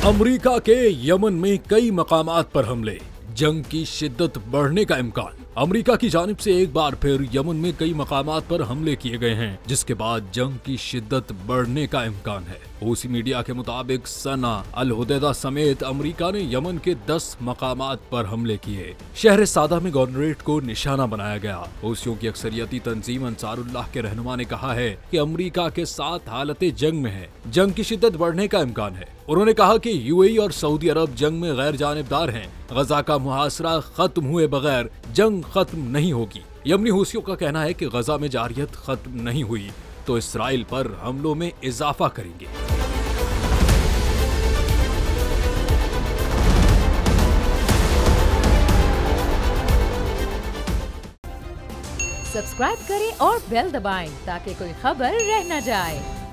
America के Yemen में कई मकामात पर हमले, जंग की शिद्दत बढ़ने का इम्कान। अमेरिका की जानिब से एक बार फिर यमन में कई मकामात पर हमले किए गए हैं, जिसके बाद जंग की शिद्दत बढ़ने का इम्कान है। रूसी मीडिया के मुताबिक सना, अल हुदैदा समेत अमेरिका ने यमन के 10 मकामात पर हमले किए। शहर सादा में गवर्नरेट को निशाना बनाया गया। रूसियों की अक्सरियती तंजीम अंसारुल्लाह के रहनुमा ने कहा है कि अमेरिका के साथ हालत जंग में है, जंग की शिद्दत बढ़ने का इम्कान है। उन्होंने कहा कि यूएई और सऊदी अरब जंग में गैर जानिबदार हैं। गजा का मुहासरा खत्म हुए बगैर जंग खत्म नहीं होगी। यमनी हूसियों का कहना है कि गजा में जारियत खत्म नहीं हुई तो इसराइल पर हमलों में इजाफा करेंगे। सब्सक्राइब करें और बेल दबाएं ताकि कोई खबर रह न जाए।